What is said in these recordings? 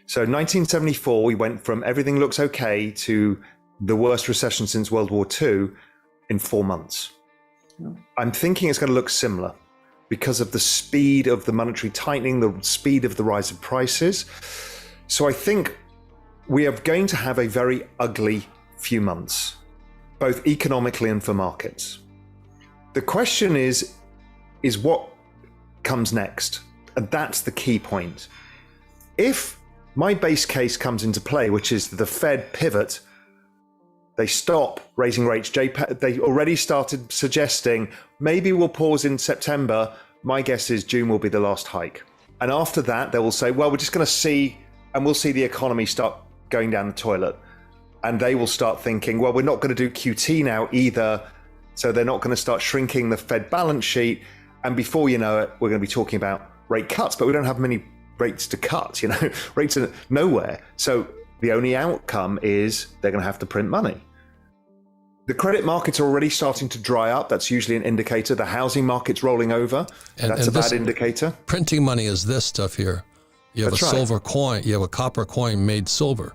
So 1974, we went from everything looks okay to the worst recession since World War II in 4 months. I'm thinking it's going to look similar because of the speed of the monetary tightening, the speed of the rise of prices. So I think we are going to have a very ugly few months, both economically and for markets. The question is what comes next? And that's the key point. If my base case comes into play, which is the Fed pivot, they stop raising rates. They already started suggesting maybe we'll pause in September. My guess is June will be the last hike. And after that, they will say, well, we're just going to see, and we'll see the economy start going down the toilet. And they will start thinking, well, we're not going to do QT now either. So they're not going to start shrinking the Fed balance sheet. And before you know it, we're going to be talking about rate cuts, but we don't have many rates to cut, rates are nowhere. So the only outcome is they're going to have to print money. The credit markets are already starting to dry up. That's usually an indicator. The housing market's rolling over. That's a bad indicator. Printing money is this stuff here. You have a silver coin, you have a copper coin made silver,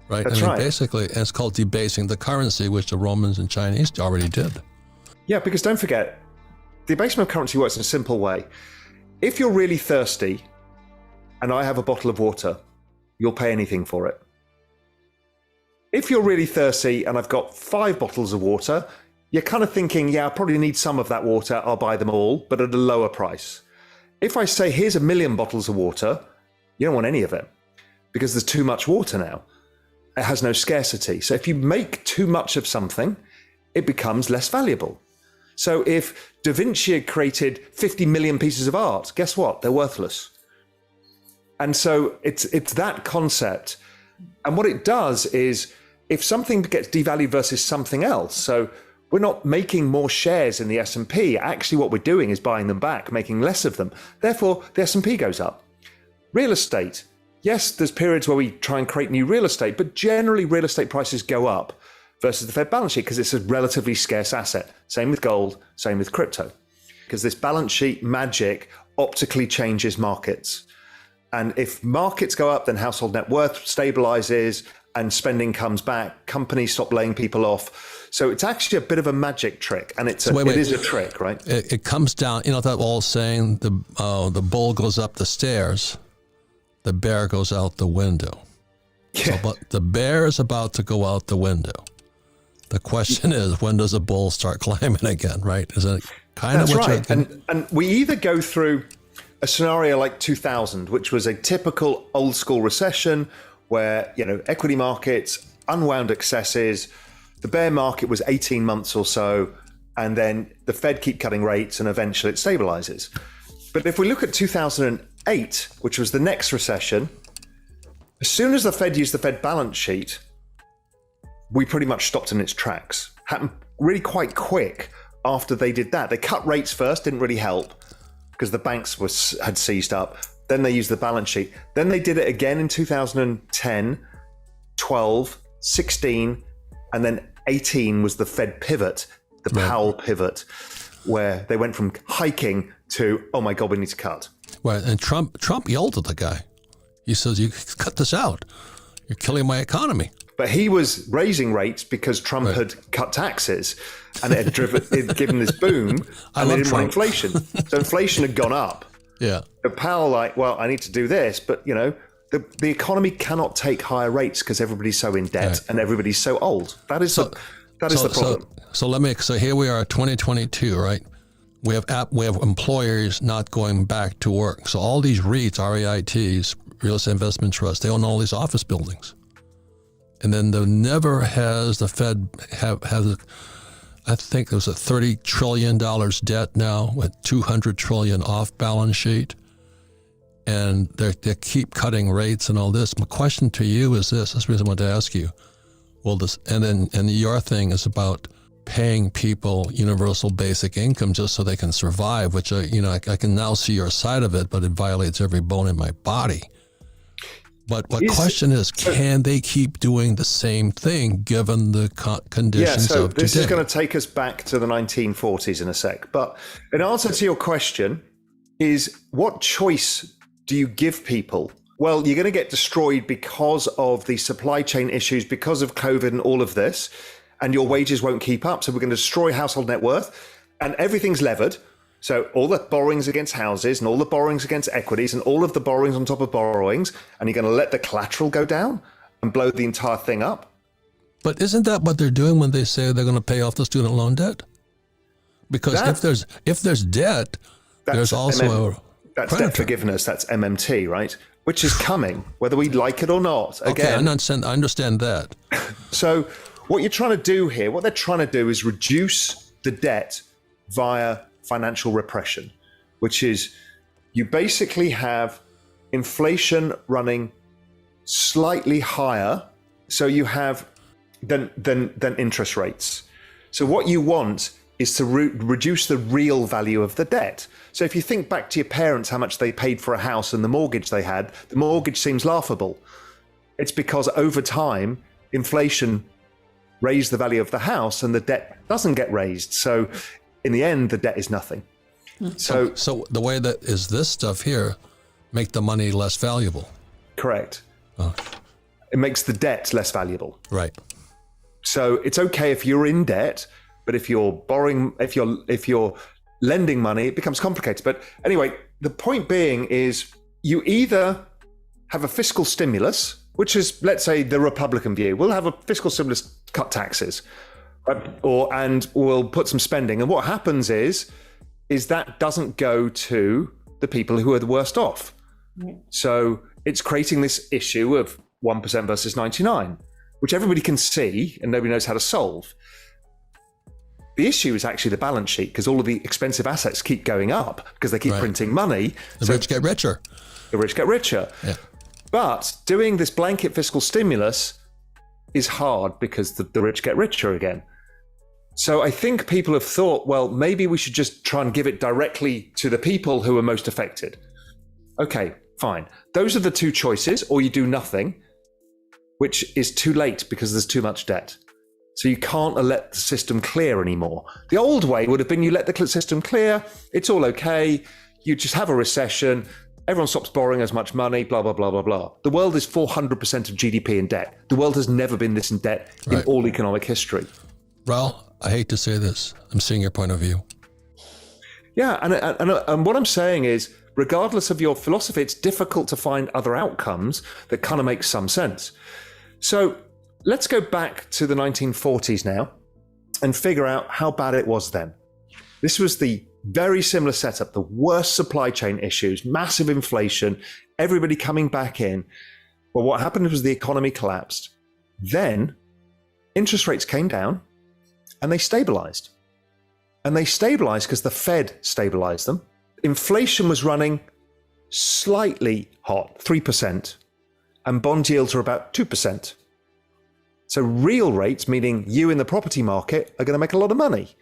right? That's right. Basically, and it's called debasing the currency, which the Romans and Chinese already did. Yeah, because don't forget, the debasement of currency works in a simple way. If you're really thirsty and I have a bottle of water, you'll pay anything for it. If you're really thirsty and I've got 5 bottles of water, you're kind of thinking, yeah, I probably need some of that water. I'll buy them all, but at a lower price. If I say, here's 1 million bottles of water, you don't want any of it because there's too much water now. It has no scarcity. So if you make too much of something, it becomes less valuable. So if Da Vinci had created 50 million pieces of art, guess what? They're worthless. And so it's that concept. And what it does is if something gets devalued versus something else, so we're not making more shares in the S&P. Actually, what we're doing is buying them back, making less of them. Therefore, the S&P goes up. Real estate. Yes, there's periods where we try and create new real estate, but generally real estate prices go up versus the Fed balance sheet because it's a relatively scarce asset. Same with gold, same with crypto. Because this balance sheet magic optically changes markets. And if markets go up, then household net worth stabilizes and spending comes back. Companies stop laying people off. So it's actually a bit of a magic trick. And it is a trick, right? It comes down, that old saying, the bull goes up the stairs, the bear goes out the window. Yeah. So, but the bear is about to go out the window. The question is, when does the bull start climbing again, right? Is it kind of what right. And we either go through a scenario like 2000, which was a typical old school recession where, equity markets, unwound excesses, the bear market was 18 months or so, and then the Fed keep cutting rates and eventually it stabilizes. But if we look at 2008, which was the next recession, as soon as the Fed used the Fed balance sheet, we pretty much stopped in its tracks. Happened really quite quick after they did that. They cut rates first, didn't really help because the banks had seized up. Then they used the balance sheet. Then they did it again in 2010, 12, 16, and then 18 was the Fed pivot, the Powell pivot, where they went from hiking to, oh my God, we need to cut. Right, and Trump yelled at the guy. He says, you cut this out. You're killing my economy. But he was raising rates because Trump had cut taxes and it had given this boom and they didn't want inflation. So inflation had gone up. Yeah. But Powell I need to do this. But, the economy cannot take higher rates because everybody's so in debt and everybody's so old. That is the problem. So here we are, 2022, right? We have employers not going back to work. So all these REITs, REITs, real estate investment trusts, they own all these office buildings. And then never has the Fed I think there was a $30 trillion debt now with $200 trillion off balance sheet. And they keep cutting rates and all this. My question to you is this. That's the reason I wanted to ask you. And your thing is about paying people universal basic income just so they can survive, which, I can now see your side of it, but it violates every bone in my body. But question is, can they keep doing the same thing given the conditions of today? This is going to take us back to the 1940s in a sec. But in answer to your question is, what choice do you give people Well, you're going to get destroyed because of the supply chain issues, because of COVID and all of this, and your wages won't keep up. So we're going to destroy household net worth, and everything's levered. So all the borrowings against houses and all the borrowings against equities and all of the borrowings on top of borrowings, and you're going to let the collateral go down and blow the entire thing up. But isn't that what they're doing when they say they're going to pay off the student loan debt? Because if there's debt, there's also that's debt forgiveness. That's MMT, right? Which is coming, whether we like it or not. Again, okay, I understand that. So what you're trying to do here, what they're trying to do is reduce the debt via financial repression, which is you basically have inflation running slightly higher, so you have than interest rates. So what you want is to reduce the real value of the debt. So if you think back to your parents, how much they paid for a house and the mortgage they had, the mortgage seems laughable. It's because over time, inflation raised the value of the house and the debt doesn't get raised. So in the end, the debt is nothing. So the way that is this stuff here make the money less valuable. Correct. Oh. It makes the debt less valuable. Right. So it's okay if you're in debt, but if you're borrowing, if you're lending money, it becomes complicated. But anyway, the point being is you either have a fiscal stimulus, which is, let's say, the Republican view. We'll have a fiscal stimulus, cut taxes, and we'll put some spending. And what happens is that doesn't go to the people who are the worst off. So it's creating this issue of 1% versus 99, which everybody can see and nobody knows how to solve. The issue is actually the balance sheet, because all of the expensive assets keep going up because they keep printing money. The rich get richer. The rich get richer. Yeah. But doing this blanket fiscal stimulus is hard because the rich get richer again. So I think people have thought, well, maybe we should just try and give it directly to the people who are most affected. Okay, fine. Those are the two choices, or you do nothing, which is too late because there's too much debt. So you can't let the system clear anymore. The old way would have been you let the system clear, it's all okay, you just have a recession, everyone stops borrowing as much money, blah, blah, blah, blah, blah. The world is 400% of GDP in debt. The world has never been this in debt in all economic history. Raoul, I hate to say this, I'm seeing your point of view. Yeah, and what I'm saying is, regardless of your philosophy, it's difficult to find other outcomes that kind of make some sense. So let's go back to the 1940s now and figure out how bad it was then. This was the very similar setup, the worst supply chain issues, massive inflation, everybody coming back in. Well, what happened was the economy collapsed. Then interest rates came down and they stabilized. And they stabilized because the Fed stabilized them. Inflation was running slightly hot, 3%, and bond yields are about 2%. So real rates, meaning you in the property market, are going to make a lot of money.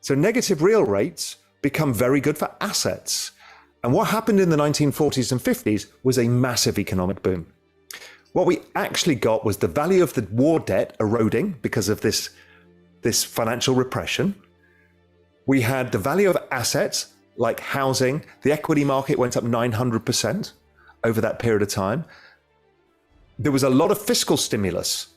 So negative real rates become very good for assets. And what happened in the 1940s and 50s was a massive economic boom. What we actually got was the value of the war debt eroding because of this financial repression. We had the value of assets like housing. The equity market went up 900% over that period of time. There was a lot of fiscal stimulus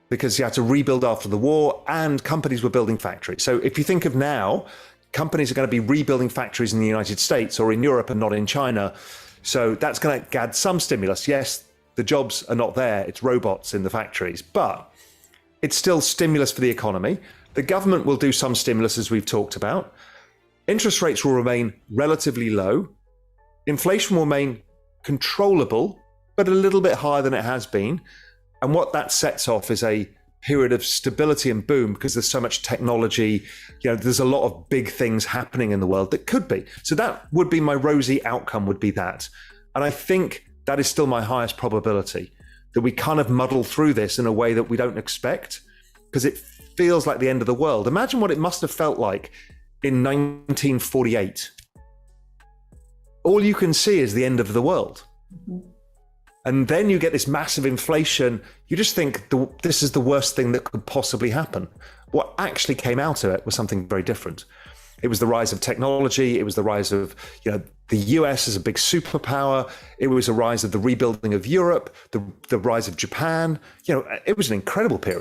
because you had to rebuild after the war and companies were building factories. So if you think of now, companies are going to be rebuilding factories in the United States or in Europe and not in China. So that's going to add some stimulus. Yes, the jobs are not there. It's robots in the factories, but it's still stimulus for the economy. The government will do some stimulus, as we've talked about. Interest rates will remain relatively low. Inflation will remain controllable, but a little bit higher than it has been. And what that sets off is a period of stability and boom because there's so much technology. There's a lot of big things happening in the world that could be. So that would be my rosy outcome, would be that. And I think that is still my highest probability, that we kind of muddle through this in a way that we don't expect because it feels like the end of the world. Imagine what it must have felt like in 1948. All you can see is the end of the world. And then you get this massive inflation. You just think this is the worst thing that could possibly happen. What actually came out of it was something very different. It was the rise of technology. It was the rise of, the US as a big superpower. It was a rise of the rebuilding of Europe, the rise of Japan. It was an incredible period.